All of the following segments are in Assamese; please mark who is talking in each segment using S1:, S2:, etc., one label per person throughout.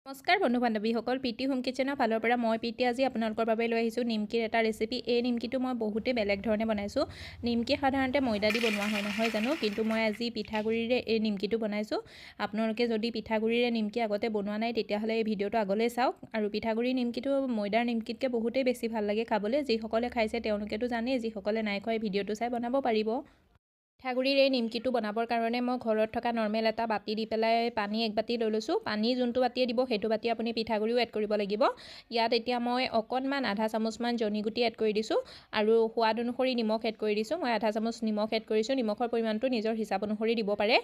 S1: নমস্কাৰ বন্ধু বান্ধৱীসকল পিটি হোম কিচেনৰ ফালৰ পৰা মই পিটি আজি আপোনালোকৰ বাবে লৈ আহিছোঁ নিমকিৰ এটা ৰেচিপি। এই নিমকিটো মই বহুতে বেলেগ ধৰণে বনাইছোঁ। নিমকি সাধাৰণতে ময়দা দি বনোৱা হয় নহয় জানো, কিন্তু মই আজি পিঠাগুড়িৰে এই নিমকিটো বনাইছোঁ। আপোনালোকে যদি পিঠাগুড়িৰে নিমকি আগতে বনোৱা নাই তেতিয়াহ'লে এই ভিডিঅ'টো আগলৈ চাওক। আৰু পিঠাগুড়িৰ নিমকিটো ময়দাৰ নিমকিতকৈ বহুতেই বেছি ভাল লাগে খাবলৈ। যিসকলে খাইছে তেওঁলোকেতো জানেই, যিসকলে নাই খোৱা এই ভিডিঅ'টো চাই বনাব পাৰিব। পিঠাগুড়িৰ এই নিমকিটো বনাবৰ কাৰণে মই ঘৰত থকা নৰ্মেল এটা বাতি দি পেলাই পানী এক বাতি লৈ লৈছোঁ। পানী যোনটো বাতিয়ে দিব সেইটো বাতি আপুনি পিঠাগুড়িও এড কৰিব লাগিব। ইয়াত এতিয়া মই অকণমান আধা চামুচমান জনিগুটি এড কৰি দিছোঁ আৰু সোৱাদ অনুসৰি নিমখ এড কৰি দিছোঁ। মই আধা চামুচ নিমখ এড কৰিছোঁ। নিমখৰ পৰিমাণটো নিজৰ হিচাপ অনুসৰি দিব পাৰে।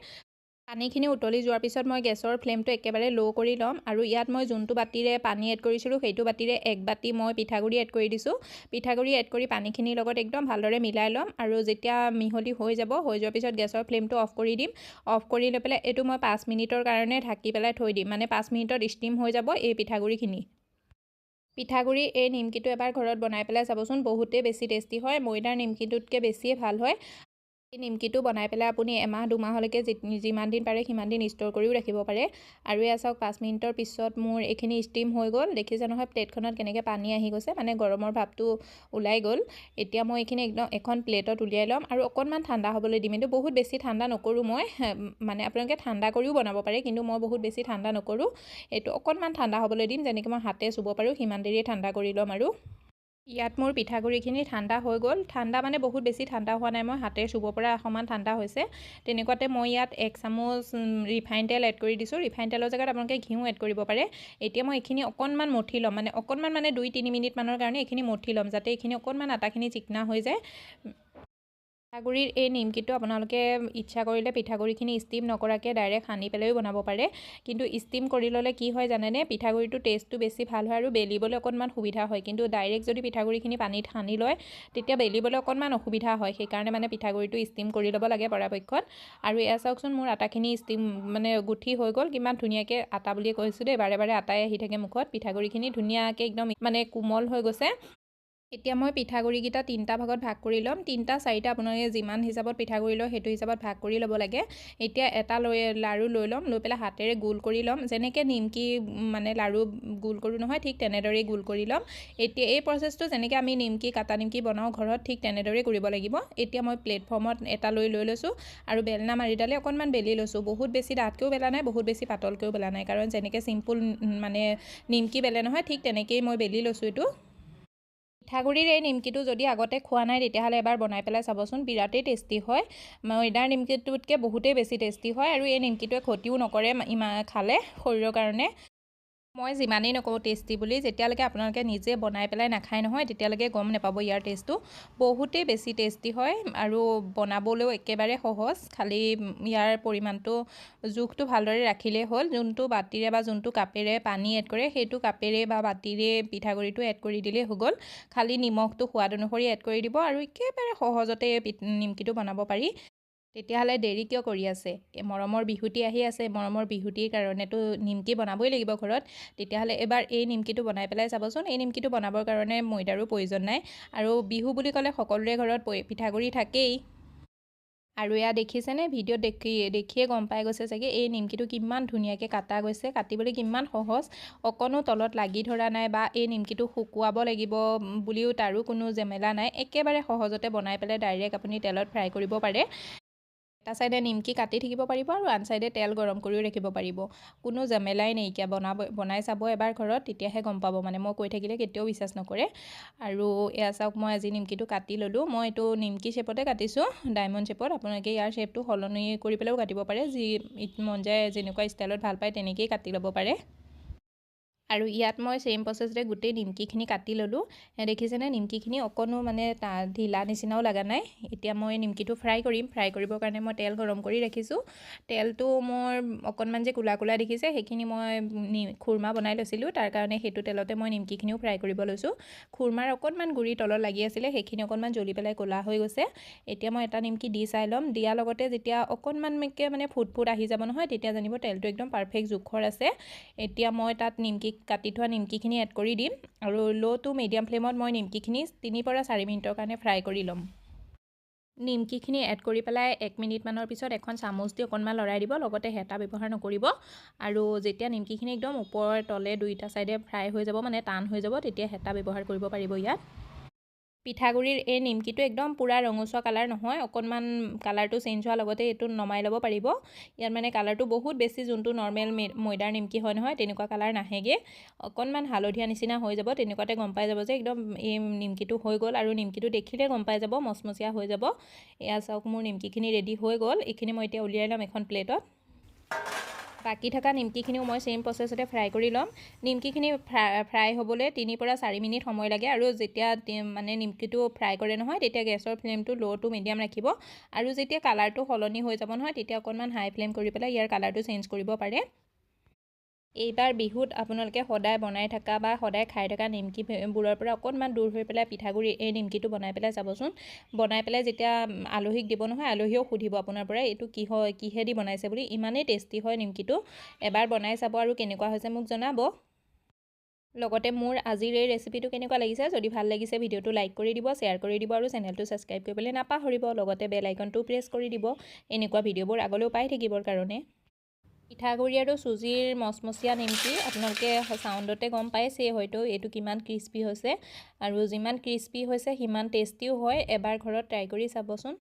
S1: পানীখিনি উতলি যোৱাৰ পিছত মই গেছৰ ফ্লেমটো একেবাৰে ল' কৰি ল'ম আৰু ইয়াত মই যোনটো বাতিৰে পানী এড কৰিছিলোঁ সেইটো বাতিৰে এক বাতি মই পিঠাগুড়ি এড কৰি দিছোঁ। পিঠাগুড়ি এড কৰি পানীখিনিৰ লগত একদম ভালদৰে মিলাই ল'ম আৰু যেতিয়া মিহলি হৈ যোৱাৰ পিছত গেছৰ ফ্লেমটো অফ কৰি দিম। অফ কৰি লৈ পেলাই এইটো মই 5 মিনিটৰ কাৰণে ঢাকি পেলাই থৈ দিম। মানে 5 মিনিটত ষ্টিম হৈ যাব এই পিঠাগুড়িখিনি। পিঠাগুড়ি এই নিমকিটো এবাৰ ঘৰত বনাই পেলাই চাবচোন, বহুতেই বেছি টেষ্টি হয়। ময়দাৰ নিমকিটোতকৈ বেছিয়ে ভাল হয়। এই নিমকিটো বনাই পেলাই আপুনি এমাহ দুমাহলৈকে যিমান দিন পাৰে সিমান দিন ষ্ট'ৰ কৰিও ৰাখিব পাৰে। আৰু এয়া চাওক 5 মিনিটৰ পিছত মোৰ এইখিনি ষ্টিম হৈ গ'ল। দেখিছে নহয় প্লেটখনত কেনেকৈ পানী আহি গৈছে, মানে গৰমৰ ভাৱটো ওলাই গ'ল। এতিয়া মই এইখিনি একদম এখন প্লেটত উলিয়াই ল'ম আৰু অকণমান ঠাণ্ডা হ'বলৈ দিম। কিন্তু বহুত বেছি ঠাণ্ডা নকৰোঁ মই, মানে আপোনালোকে ঠাণ্ডা কৰিও বনাব পাৰে, কিন্তু মই বহুত বেছি ঠাণ্ডা নকৰোঁ। এইটো অকণমান ঠাণ্ডা হ'বলৈ দিম, যেনেকৈ মই হাতে চুব পাৰোঁ সিমান দেৰিয়ে ঠাণ্ডা কৰি ল'ম। আৰু ইয়াত মোৰ পিঠাগুড়িখিনি ঠাণ্ডা হৈ গ'ল। ঠাণ্ডা মানে বহুত বেছি ঠাণ্ডা হোৱা নাই, মই হাতে চুব পৰা সমান ঠাণ্ডা হৈছে। তেনেকুৱাতে মই ইয়াত 1 চামুচ ৰিফাইন তেল এড কৰি দিছোঁ। ৰিফাইন তেলৰ জেগাত আপোনালোকে ঘিউ এড কৰিব পাৰে। এতিয়া মই এইখিনি অকণমান মঠি ল'ম, মানে অকণমান মানে 2-3 মিনিটমানৰ কাৰণে এইখিনি মঠি ল'ম, যাতে এইখিনি অকণমান আটাখিনি চিকনা হৈ যায়। পিঠাগুড়িৰ এই নিমকিটো আপোনালোকে ইচ্ছা কৰিলে পিঠাগুড়িখিনি ষ্টিম নকৰাকৈ ডাইৰেক্ট সানি পেলাইও বনাব পাৰে। কিন্তু ষ্টিম কৰি ল'লে কি হয় জানেনে, পিঠাগুড়িটো টেষ্টটো বেছি ভাল হয় আৰু বেলিবলৈ অকণমান সুবিধা হয়। কিন্তু ডাইৰেক্ট যদি পিঠাগুড়িখিনি পানীত সানি লয় তেতিয়া বেলিবলৈ অকণমান অসুবিধা হয়। সেইকাৰণে মানে পিঠাগুড়িটো ষ্টিম কৰি ল'ব লাগে পৰাপক্ষত। আৰু এয়া চাওকচোন মোৰ আটাখিনি ষ্টিম মানে গুঠি হৈ গ'ল। কিমান ধুনীয়াকৈ আটা বুলিয়ে কৈছোঁ দেই, বাৰে বাৰে আটাই আহি থাকে মুখত। পিঠাগুড়িখিনি ধুনীয়াকৈ একদম মানে কোমল হৈ গৈছে। এতিয়া মই পিঠাগুড়িকেইটা 3টা ভাগত ভাগ কৰি ল'ম। 3টা-4টা আপোনালোকে যিমান হিচাপত পিঠাগুড়ি লয় সেইটো হিচাপত ভাগ কৰি ল'ব লাগে। এতিয়া এটা লাড়ু লৈ ল'ম, লৈ পেলাই হাতেৰে গোল কৰি ল'ম। যেনেকৈ নিমকি মানে লাড়ু গোল কৰোঁ নহয়, ঠিক তেনেদৰেই গোল কৰি ল'ম। এতিয়া এই প্ৰচেছটো যেনেকৈ আমি কাটা নিমকি বনাওঁ ঘৰত, ঠিক তেনেদৰেই কৰিব লাগিব। এতিয়া মই প্লেটফৰ্মত এটা লৈ লৈছোঁ আৰু বেলনা মাৰিডালে অকণমান বেলি লৈছোঁ। বহুত বেছি ডাঠকৈও বেলা নাই, বহুত বেছি পাতলকৈও বেলা নাই, কাৰণ যেনেকৈ চিম্পুল মানে নিমকি বেলে নহয়, ঠিক তেনেকৈয়ে মই বেলি লৈছোঁ এইটো। পিঠাগুড়িৰ এই নিমকিটো যদি আগতে খোৱা নাই তেতিয়াহ'লে এবাৰ বনাই পেলাই চাবচোন, বিৰাটেই টেষ্টি হয়। ময়দাৰ নিমকিটোতকৈ বহুতেই বেছি টেষ্টি হয় আৰু এই নিমকিটোৱে ক্ষতিও নকৰে ইমান খালে শৰীৰৰ কাৰণে। মই যিমানেই নকওঁ টেষ্টি বুলি, যেতিয়ালৈকে আপোনালোকে নিজে বনাই পেলাই নাখায় নহয় তেতিয়ালৈকে গম নাপাব ইয়াৰ টেষ্টটো। বহুতেই বেছি টেষ্টি হয় আৰু বনাবলৈও একেবাৰে সহজ। খালি ইয়াৰ পৰিমাণটো জোখটো ভালদৰে ৰাখিলেই হ'ল। যোনটো বাতিৰে বা যোনটো কাপেৰে পানী এড কৰে সেইটো কাপেৰে বা বাতিৰে পিঠাগুড়িটো এড কৰি দিলেই হৈ গ'ল। খালি নিমখটো সোৱাদ অনুসৰি এড কৰি দিব আৰু একেবাৰে সহজতে নিমকিটো বনাব পাৰি। তেতিয়াহ'লে দেৰি কিয় কৰি আছে? মৰমৰ বিহুটি আহি আছে, মৰমৰ বিহুটিৰ কাৰণেতো নিমকি বনাবই লাগিব ঘৰত। তেতিয়াহ'লে এবাৰ এই নিমকিটো বনাই পেলাই চাবচোন। এই নিমকিটো বনাবৰ কাৰণে ময়দাৰো প্ৰয়োজন নাই আৰু বিহু বুলি ক'লে সকলোৰে ঘৰত পিঠাগুড়ি থাকেই। আৰু এয়া দেখিছেনে, ভিডিঅ'ত দেখিয়ে গম পাই গৈছে চাগে এই নিমকিটো কিমান ধুনীয়াকৈ কাটা গৈছে, কাটিবলৈ কিমান সহজ, অকণো তলত লাগি ধৰা নাই বা এই নিমকিটো শুকুৱাব লাগিব বুলিও তাৰো কোনো জেমেলা নাই। একেবাৰে সহজতে বনাই পেলাই ডাইৰেক্ট আপুনি তেলত ফ্ৰাই কৰিব পাৰে। এটা চাইডে নিমকি কাটি থাকিব পাৰিব আৰু আন চাইডে তেল গৰম কৰিও ৰাখিব পাৰিব। কোনো জেমেলাই নাইকিয়া। বনাই চাব এবাৰ ঘৰত, তেতিয়াহে গম পাব। মানে মই কৈ থাকিলে কেতিয়াও বিশ্বাস নকৰে। আৰু এয়া চাওক মই আজি নিমকিটো কাটি ল'লোঁ। মই এইটো নিমকি শ্বেপতে কাটিছোঁ, ডায়মণ্ড শ্বেপত। আপোনালোকে ইয়াৰ শ্বেপটো সলনি কৰি পেলাইও কাটিব পাৰে, যি মন যায় যেনেকুৱা ষ্টাইলত ভাল পায় তেনেকৈয়ে কাটি ল'ব পাৰে। আৰু ইয়াত মই চেম প্ৰচেছতে গোটেই নিমকিখিনি কাটি ল'লোঁ। দেখিছেনে নিমকিখিনি অকণো মানে ঢিলা নিচিনাও লগা নাই। এতিয়া মই নিমকিটো ফ্ৰাই কৰিম। ফ্ৰাই কৰিবৰ কাৰণে মই তেল গৰম কৰি ৰাখিছোঁ। তেলটো মোৰ অকণমান যে ক'লা ক'লা দেখিছে, সেইখিনি মই খুৰমা বনাই লৈছিলোঁ, তাৰ কাৰণে সেইটো তেলতে মই নিমকিখিনিও ফ্ৰাই কৰিব লৈছোঁ। খুৰমাৰ অকণমান গুৰি তলত লাগি আছিলে, সেইখিনি অকণমান জ্বলি পেলাই ক'লা হৈ গৈছে। এতিয়া মই এটা নিমকি দি চাই ল'ম। দিয়াৰ লগতে যেতিয়া অকণমানকৈ মানে ফুট আহি যাব নহয়, তেতিয়া জানিব তেলটো একদম পাৰফেক্ট জোখৰ আছে। এতিয়া মই তাত কাটি থোৱা নিমকিখিনি এড কৰি দিম আৰু ল' টু মিডিয়াম ফ্লেমত মই নিমকিখিনি 3 পৰা 4 মিনিটৰ কাৰণে ফ্ৰাই কৰি ল'ম। নিমকিখিনি এড কৰি পেলাই 1 মিনিটমানৰ পিছত এখন চামুচ দি অকণমান লৰাই দিব, লগতে হেতা ব্যৱহাৰ নকৰিব। আৰু যেতিয়া নিমকিখিনি একদম ওপৰ তলে দুইটা চাইডে ফ্ৰাই হৈ যাব, মানে টান হৈ যাব, তেতিয়া হেতা ব্যৱহাৰ কৰিব পাৰিব ইয়াত। পিঠাগুড়িৰ এই নিমকিটো একদম পূৰা ৰঙচুৱা কালাৰ নহয়, অকণমান কালাৰটো চেঞ্জ হোৱাৰ লগতে এইটো নমাই ল'ব পাৰিব। ইয়াত মানে কালাৰটো বহুত বেছি যোনটো নৰ্মেল ময়দাৰ নিমকি হয় নহয় তেনেকুৱা কালাৰ নাহেগৈ, অকণমান হালধীয়া নিচিনা হৈ যাব। তেনেকুৱাতে গম পাই যাব যে একদম এই নিমকিটো হৈ গ'ল, আৰু নিমকিটো দেখিলে গম পাই যাব মচমচীয়া হৈ যাব। এয়া চাওক মোৰ নিমকিখিনি ৰেডি হৈ গ'ল। এইখিনি মই এতিয়া উলিয়াই ল'ম এখন প্লেটত। বাকী থকা নিমকিখিনিও মই চেম প্ৰচেছতে ফ্ৰাই কৰি ল'ম। নিমকিখিনি ফ্ৰাই হ'বলৈ 3 পৰা 4 মিনিট সময় লাগে। আৰু যেতিয়া মানে নিমকিটো ফ্ৰাই কৰে নহয় তেতিয়া গেছৰ ফ্লেমটো ল' টু মিডিয়াম ৰাখিব। আৰু যেতিয়া কালাৰটো সলনি হৈ যাব নহয় তেতিয়া অকণমান হাই ফ্লেম কৰি পেলাই ইয়াৰ কালাৰটো চেঞ্জ কৰিব পাৰে। এইবাৰ বিহুত আপোনালোকে সদায় বনাই থকা বা সদায় খাই থকা নিমকিবোৰৰ পৰা অকণমান দূৰ হৈ পেলাই পিঠাগুড়ি এই নিমকিটো বনাই পেলাই চাবচোন। বনাই পেলাই যেতিয়া আলহীক দিব নহয়, আলহীয়েও সুধিব আপোনাৰ পৰা এইটো কিহেদি বনাইছে বুলি। ইমানেই টেষ্টি হয় নিমকিটো। এবাৰ বনাই চাব আৰু কেনেকুৱা হৈছে মোক জনাব। লগতে মোৰ আজিৰ এই ৰেচিপিটো কেনেকুৱা লাগিছে, যদি ভাল লাগিছে ভিডিঅ'টো লাইক কৰি দিব, শ্বেয়াৰ কৰি দিব, আৰু চেনেলটো ছাবস্ক্ৰাইব কৰিবলৈ নাপাহৰিব। লগতে বেল আইকনটো প্ৰেছ কৰি দিব এনেকুৱা ভিডিঅ'বোৰ আগলৈও পাই থাকিবৰ কাৰণে। পিঠাগুড়ি আৰু চুজিৰ মচমচীয়া নিমকি আপোনালোকে চাউণ্ডতে গম পাইছেই হয়তো এইটো কিমান ক্ৰিস্পি হৈছে, আৰু যিমান ক্ৰিস্পি হৈছে সিমান টেষ্টিও হয়। এবাৰ ঘৰত ট্ৰাই কৰি চাবচোন।